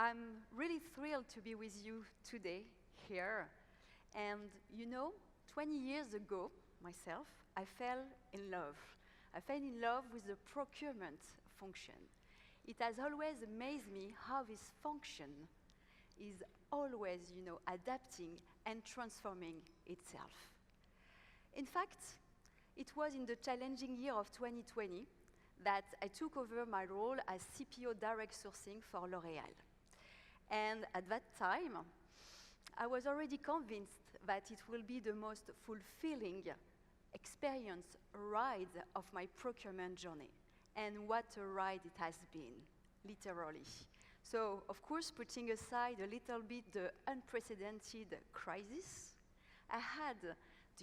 I'm really thrilled to be with you today here. And you know, 20 years ago, myself, I fell in love. I fell in love with the procurement function. It has always amazed me how this function is always, adapting and transforming itself. In fact, it was in the challenging year of 2020 that I took over my role as CPO Direct Sourcing for L'Oréal. And at that time, I was already convinced that it will be the most fulfilling experience, ride of my procurement journey. And what a ride it has been, literally. So, of course, putting aside a little bit the unprecedented crisis, I had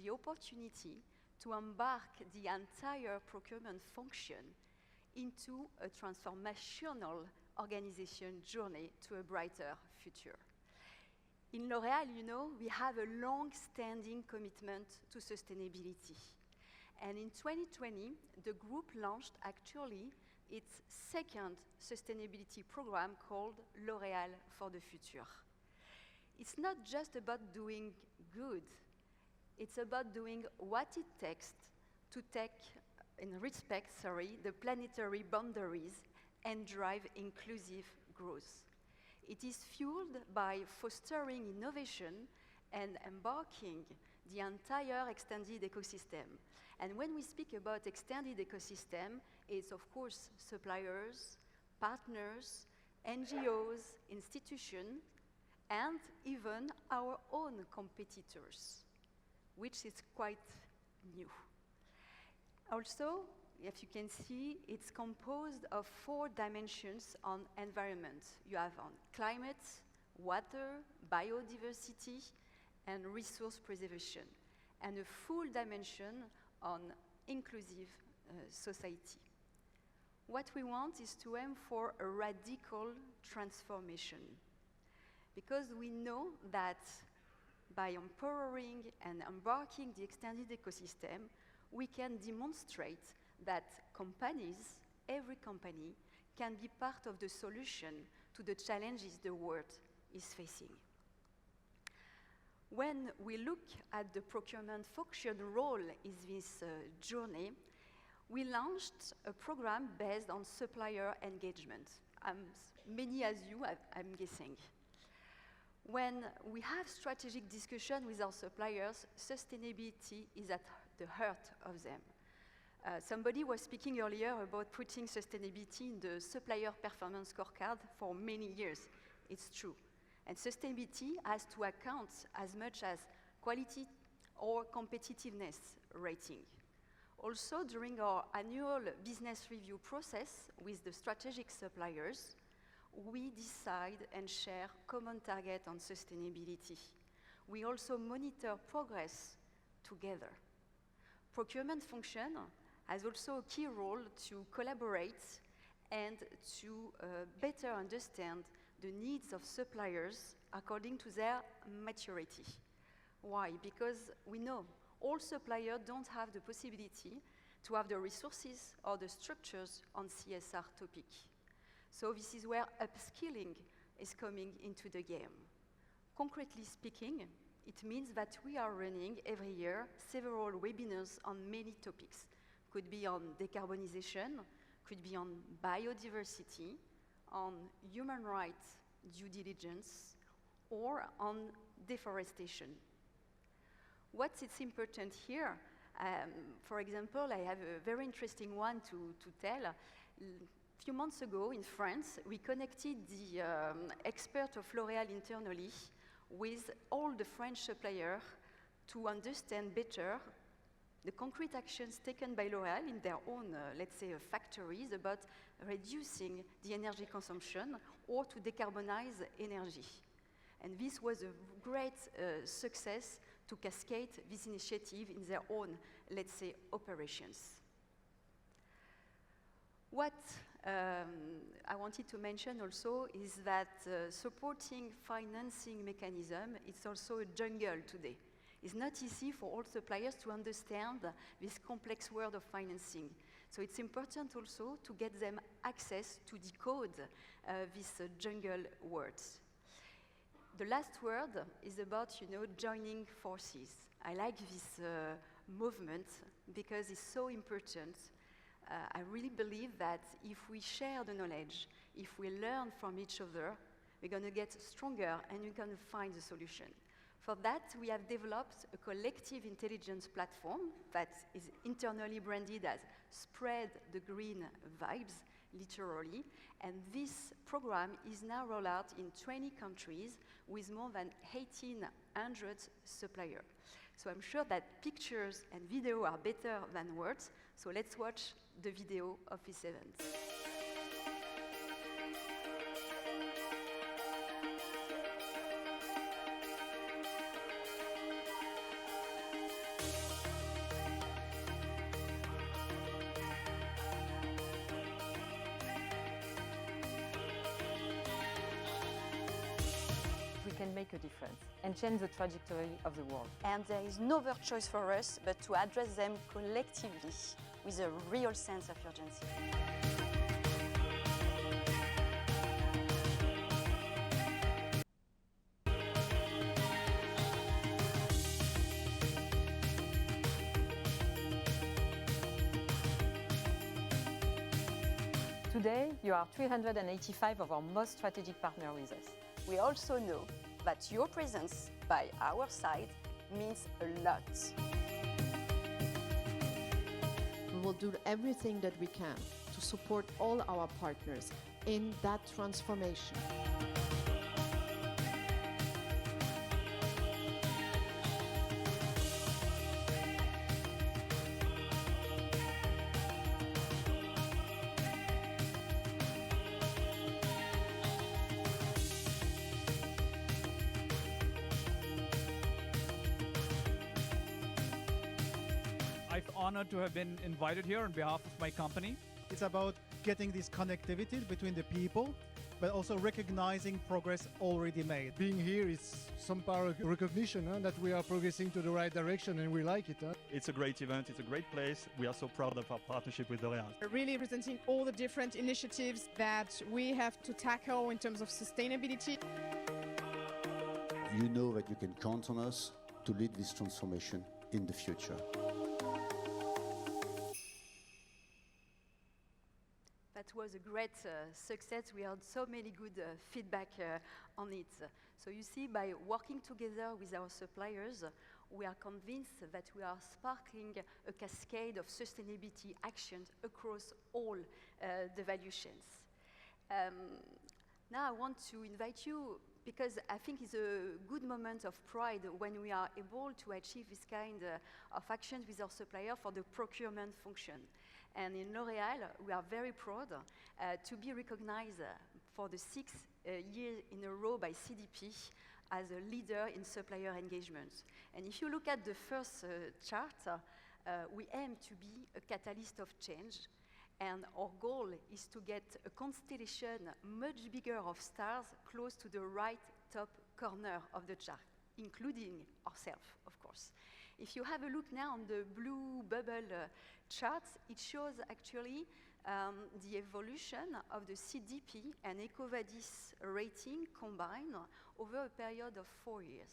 the opportunity to embark the entire procurement function into a transformational organization journey to a brighter future. In L'Oréal, we have a long-standing commitment to sustainability. And in 2020, the group launched actually its second sustainability program called L'Oréal for the Future. It's not just about doing good, it's about doing what it takes to respect the planetary boundaries and drive inclusive growth. It is fueled by fostering innovation and embarking the entire extended ecosystem. And when we speak about extended ecosystem, it's of course suppliers, partners, NGOs, institutions, and even our own competitors, which is quite new. Also, if you can see, it's composed of 4 dimensions on environment. You have on climate, water, biodiversity, and resource preservation, and a full dimension on inclusive society. What we want is to aim for a radical transformation, because we know that by empowering and embarking the extended ecosystem, we can demonstrate that companies, every company, can be part of the solution to the challenges the world is facing. When we look at the procurement function role in this journey, we launched a program based on supplier engagement. Many as you, I'm guessing. When we have strategic discussion with our suppliers, sustainability is at the heart of them. Somebody was speaking earlier about putting sustainability in the supplier performance scorecard for many years. It's true. And sustainability has to account as much as quality or competitiveness rating. Also, during our annual business review process with the strategic suppliers, we decide and share common target on sustainability. We also monitor progress together. Procurement function has also a key role to collaborate and to better understand the needs of suppliers according to their maturity. Why? Because we know all suppliers don't have the possibility to have the resources or the structures on CSR topic. So this is where upskilling is coming into the game. Concretely speaking, it means that we are running every year several webinars on many topics. Could be on decarbonization, could be on biodiversity, on human rights due diligence, or on deforestation. What is important here, for example, I have a very interesting one to tell. A few months ago in France, we connected the expert of L'Oréal internally with all the French suppliers to understand better the concrete actions taken by L'Oréal in their own, let's say, factories about reducing the energy consumption or to decarbonize energy. And this was a great success to cascade this initiative in their own, let's say, operations. What I wanted to mention also is that supporting financing mechanism is also a jungle today. It's not easy for all suppliers to understand this complex world of financing. So it's important also to get them access to decode these jungle words. The last word is about, joining forces. I like this movement because it's so important. I really believe that if we share the knowledge, if we learn from each other, we're going to get stronger and we're going to find a solution. For that, we have developed a collective intelligence platform that is internally branded as Spread the Green Vibes, literally. And this program is now rolled out in 20 countries with more than 1,800 suppliers. So I'm sure that pictures and video are better than words. So let's watch the video of this event. We can make a difference and change the trajectory of the world. And there is no other choice for us but to address them collectively with a real sense of urgency. Today, you are 385 of our most strategic partners with us. We also know that your presence by our side means a lot. We will do everything that we can to support all our partners in that transformation. I'm honored to have been invited here on behalf of my company. It's about getting this connectivity between the people, but also recognizing progress already made. Being here is some power recognition that we are progressing to the right direction, and we like it. It's a great event, it's a great place. We are so proud of our partnership with L'Oréal. Really representing all the different initiatives that we have to tackle in terms of sustainability. You know that you can count on us to lead this transformation in the future. That was a great success. We had so many good feedback on it. So you see, by working together with our suppliers, we are convinced that we are sparkling a cascade of sustainability actions across all the value chains. Now I want to invite you, because I think it's a good moment of pride when we are able to achieve this kind of actions with our supplier for the procurement function. And in L'Oréal, we are very proud to be recognized for the 6th year in a row by CDP as a leader in supplier engagement. And if you look at the first chart, we aim to be a catalyst of change. And our goal is to get a constellation much bigger of stars close to the right top corner of the chart, including ourselves, of course. If you have a look now on the blue bubble chart, it shows actually the evolution of the CDP and EcoVadis rating combined over a period of 4 years.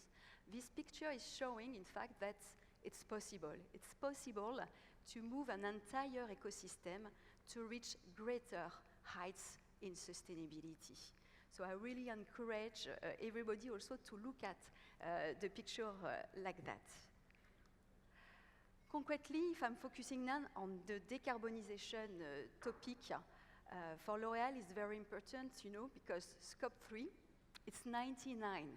This picture is showing, in fact, that it's possible. It's possible to move an entire ecosystem to reach greater heights in sustainability. So I really encourage everybody also to look at the picture like that. Concretely, if I'm focusing now on the decarbonization topic, for L'Oréal it's very important, because Scope 3, it's 99%.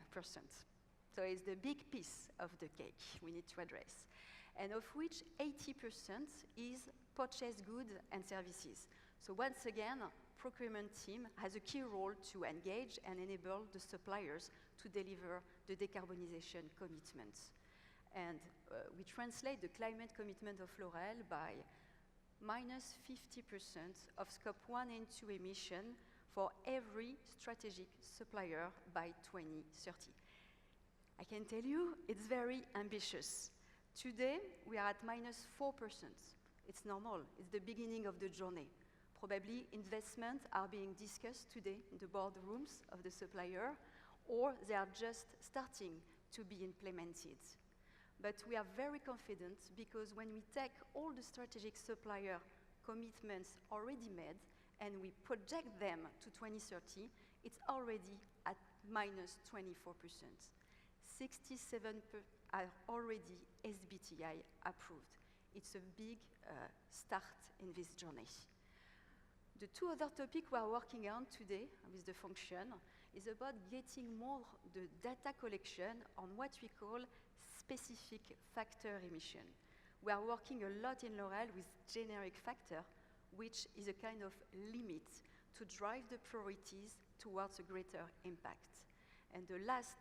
So it's the big piece of the cake we need to address, and of which 80% is purchased goods and services. So once again, procurement team has a key role to engage and enable the suppliers to deliver the decarbonization commitments. And we translate the climate commitment of L'Oréal by minus 50% of Scope 1 and 2 emission for every strategic supplier by 2030. I can tell you it's very ambitious. Today, we are at minus 4%. It's normal. It's the beginning of the journey. Probably investments are being discussed today in the boardrooms of the supplier, or they are just starting to be implemented. But we are very confident because when we take all the strategic supplier commitments already made and we project them to 2030, it's already at minus 24%. 67 are already SBTI approved. It's a big start in this journey. The two other topics we are working on today with the function is about getting more the data collection on what we call specific factor emission. We are working a lot in L'Oréal with generic factor, which is a kind of limit to drive the priorities towards a greater impact. And the last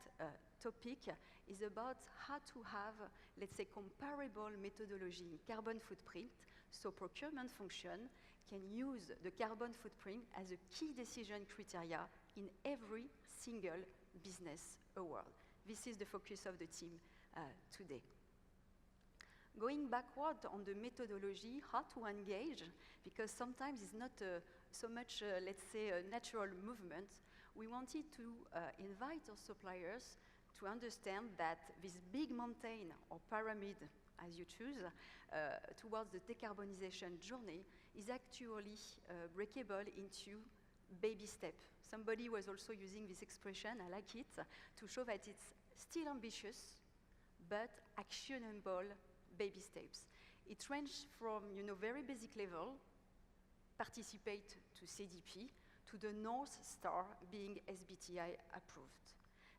topic is about how to have, let's say, comparable methodology in carbon footprint, so procurement function can use the carbon footprint as a key decision criteria in every single business award. This is the focus of the team today. Going backward on the methodology, how to engage, because sometimes it's not so much, let's say, a natural movement. We wanted to invite our suppliers to understand that this big mountain or pyramid, as you choose, towards the decarbonization journey is actually breakable into baby steps. Somebody was also using this expression, I like it, to show that it's still ambitious, but actionable baby steps. It ranges from, very basic level, participate to CDP, to the North Star being SBTI approved.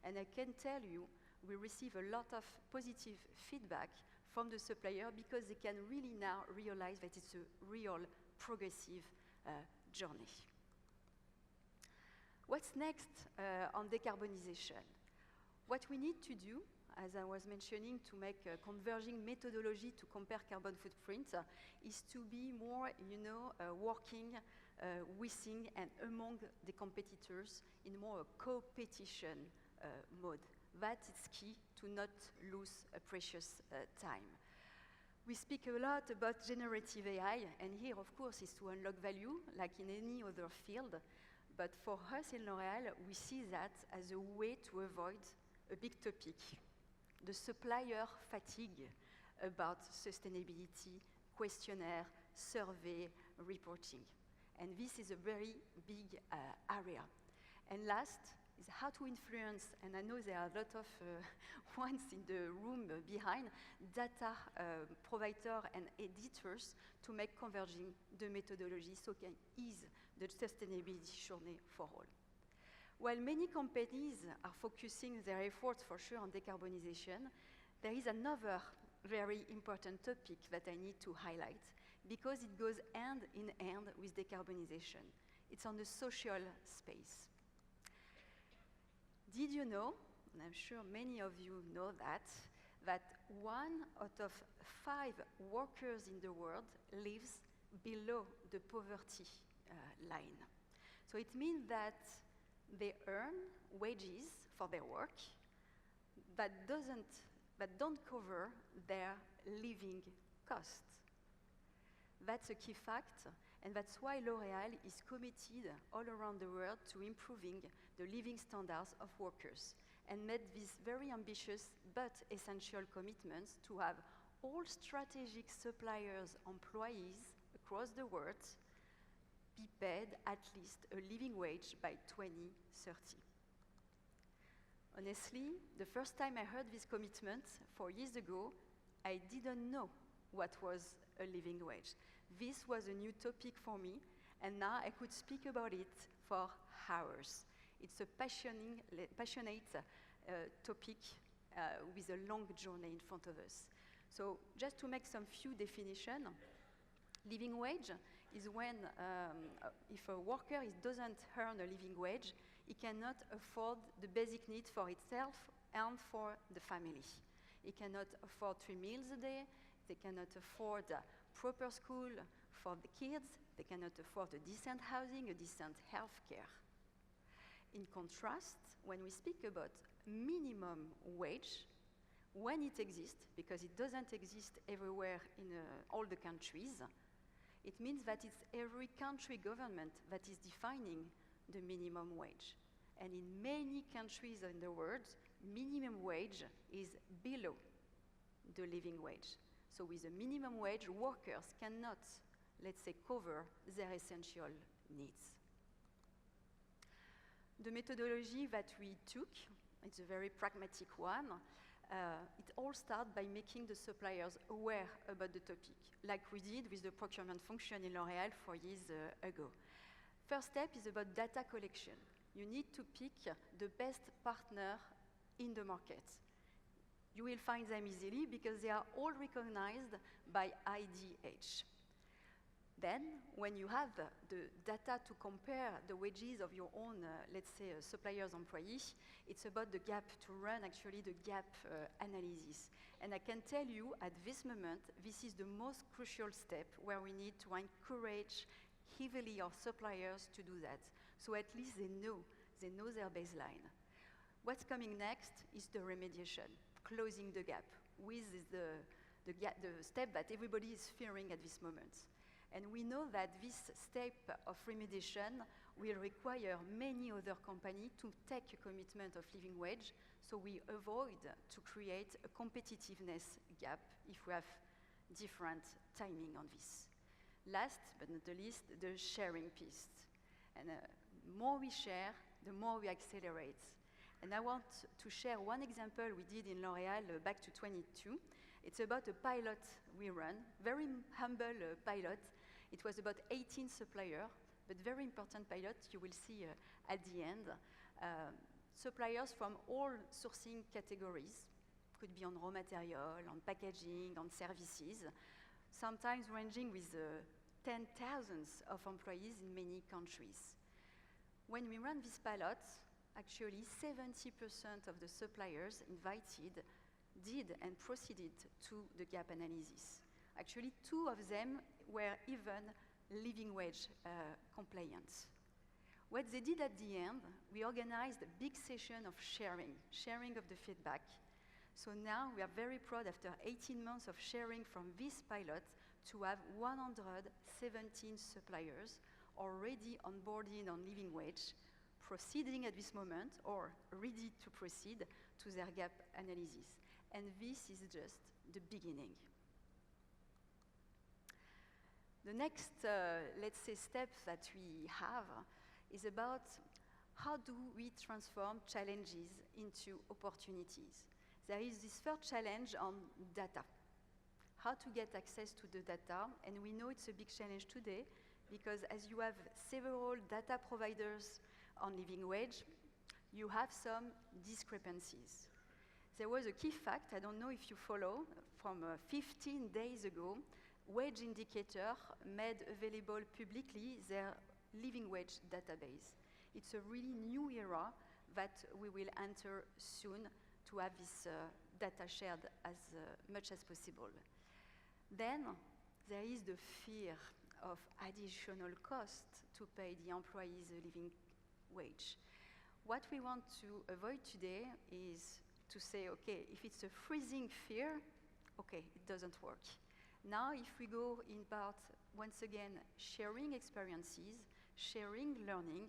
And I can tell you, we receive a lot of positive feedback from the supplier because they can really now realize that it's a real progressive journey. What's next on decarbonization? What we need to do, as I was mentioning, to make a converging methodology to compare carbon footprint is to be more, working within and among the competitors in more a co-petition mode. That is key to not lose a precious time. We speak a lot about generative AI, and here, of course, is to unlock value, like in any other field. But for us in L'Oréal, we see that as a way to avoid a big topic, the supplier fatigue about sustainability, questionnaire, survey, reporting. And this is a very big area. And last is how to influence, and I know there are a lot of ones in the room behind, data provider and editors to make converging the methodology so can ease the sustainability journey for all. While many companies are focusing their efforts for sure on decarbonization, there is another very important topic that I need to highlight because it goes hand in hand with decarbonization. It's on the social space. Did you know, and I'm sure many of you know that 1 out of 5 workers in the world lives below the poverty line. So it means that they earn wages for their work that don't cover their living costs. That's a key fact, and that's why L'Oréal is committed all around the world to improving the living standards of workers and made these very ambitious but essential commitments to have all strategic suppliers' employees across the world be paid at least a living wage by 2030. Honestly, the first time I heard this commitment 4 years ago, I didn't know what was a living wage. This was a new topic for me, and now I could speak about it for hours. It's a passionate topic with a long journey in front of us. So just to make some few definitions, living wage is when if a worker doesn't earn a living wage, he cannot afford the basic needs for itself and for the family. He cannot afford 3 meals a day, they cannot afford proper school for the kids, they cannot afford a decent housing, a decent health care. In contrast, when we speak about minimum wage, when it exists, because it doesn't exist everywhere in all the countries, it means that it's every country government that is defining the minimum wage. And in many countries in the world, minimum wage is below the living wage. So with a minimum wage, workers cannot, let's say, cover their essential needs. The methodology that we took, it's a very pragmatic one. It all starts by making the suppliers aware about the topic, like we did with the procurement function in L'Oréal 4 years ago. First step is about data collection. You need to pick the best partner in the market. You will find them easily because they are all recognized by IDH. Then, when you have the data to compare the wages of your own, let's say, supplier's employee, it's about the gap, to run actually the gap analysis. And I can tell you at this moment, this is the most crucial step where we need to encourage heavily our suppliers to do that. So at least they know their baseline. What's coming next is the remediation, closing the gap with the step that everybody is fearing at this moment. And we know that this step of remediation will require many other companies to take a commitment of living wage, so we avoid to create a competitiveness gap if we have different timing on this. Last but not the least, the sharing piece. And the more we share, the more we accelerate. And I want to share one example we did in L'Oréal back to 22. It's about a pilot we run, very humble pilot. It was about 18 suppliers, but very important pilot, you will see at the end. Suppliers from all sourcing categories, could be on raw material, on packaging, on services, sometimes ranging with 10,000 of employees in many countries. When we ran this pilot, actually 70% of the suppliers invited did and proceeded to the gap analysis. Actually, 2 of them were even living wage compliant. What they did at the end, we organized a big session of sharing of the feedback. So now we are very proud, after 18 months of sharing from this pilot, to have 117 suppliers already onboarded on living wage, proceeding at this moment or ready to proceed to their gap analysis. And this is just the beginning. The next, let's say, step that we have is about how do we transform challenges into opportunities. There is this first challenge on data. How to get access to the data, and we know it's a big challenge today because as you have several data providers on living wage, you have some discrepancies. There was a key fact, I don't know if you follow, from 15 days ago, Wage Indicator made available publicly their living wage database. It's a really new era that we will enter soon to have this data shared as much as possible. Then there is the fear of additional cost to pay the employees a living wage. What we want to avoid today is to say, okay, if it's a freezing fear, okay, it doesn't work. Now, if we go in part, once again, sharing experiences, sharing learning,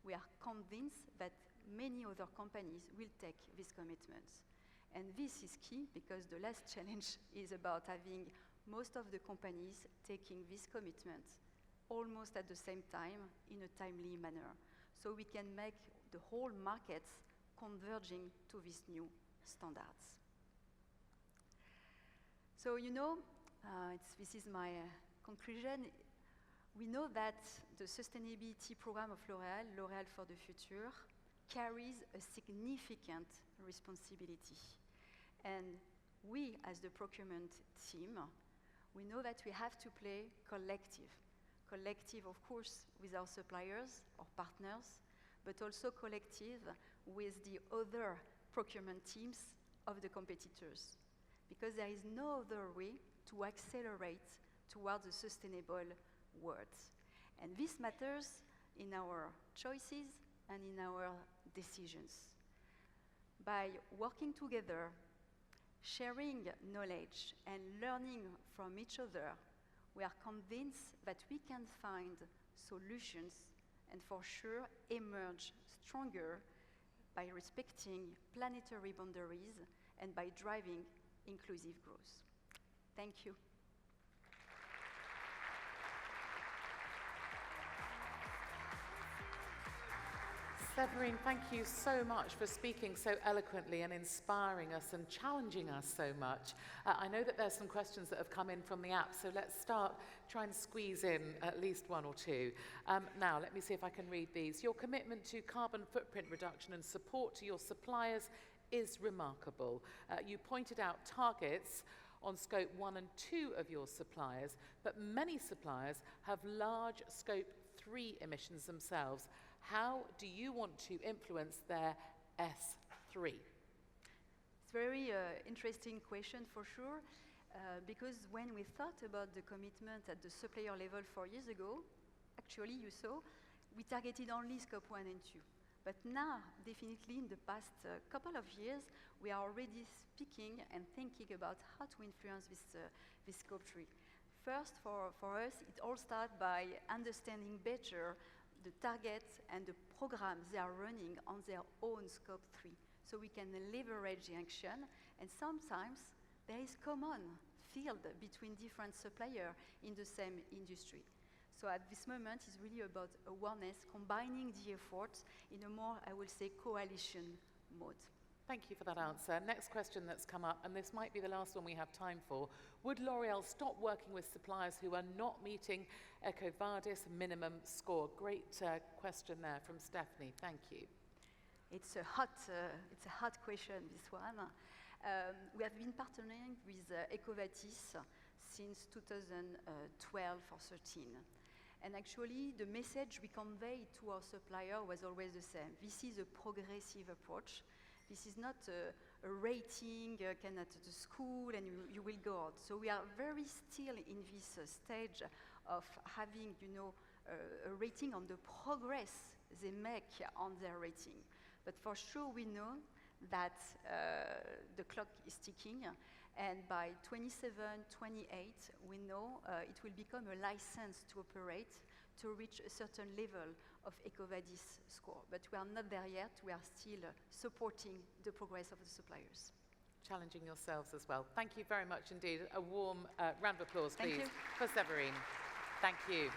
we are convinced that many other companies will take these commitments. And this is key because the last challenge is about having most of the companies taking these commitments almost at the same time in a timely manner. So we can make the whole markets converging to these new standards. So, you know, this is my conclusion. We know that the sustainability program of L'Oréal, L'Oréal for the Future, carries a significant responsibility. And we, as the procurement team, we know that we have to play collective. Collective, of course, with our suppliers, our partners, but also collective with the other procurement teams of the competitors. Because there is no other way to accelerate towards a sustainable world. And this matters in our choices and in our decisions. By working together, Sharing knowledge and learning from each other, we are convinced that we can find solutions and for sure emerge stronger by respecting planetary boundaries and by driving inclusive growth. Thank you. Severine, thank you so much for speaking so eloquently and inspiring us and challenging us so much. I know that there's some questions that have come in from the app, so let's try and squeeze in at least one or two. Now, let me see if I can read these. Your commitment to carbon footprint reduction and support to your suppliers is remarkable. You pointed out targets on scope 1 and 2 of your suppliers, but many suppliers have large scope 3 emissions themselves. How do you want to influence their S3? It's a very interesting question for sure, because when we thought about the commitment at the supplier level 4 years ago, actually you saw, we targeted only scope 1 and 2. But now, definitely in the past couple of years, we are already speaking and thinking about how to influence this scope 3. First, for us, it all starts by understanding better the targets and the programs they are running on their own scope 3. So we can leverage the action, and sometimes there is common field between different suppliers in the same industry. So at this moment, it's really about awareness, combining the efforts in a more, I will say, coalition mode. Thank you for that answer. Next question that's come up, and this might be the last one we have time for. Would L'Oréal stop working with suppliers who are not meeting EcoVadis minimum score? Great question there from Stephanie. Thank you. It's a hot question, this one. We have been partnering with EcoVadis since 2012 or 13. And actually, the message we conveyed to our supplier was always the same. This is a progressive approach. This is not a rating kind at the school and you will go out. So we are very still in this stage of having, a rating on the progress they make on their rating. But for sure we know that the clock is ticking, and by 27, 28, we know it will become a license to operate to reach a certain level of EcoVadis score. But we are not there yet. We are still supporting the progress of the suppliers. Challenging yourselves as well. Thank you very much indeed. A warm round of applause, please, Thank you. for Severine. Thank you.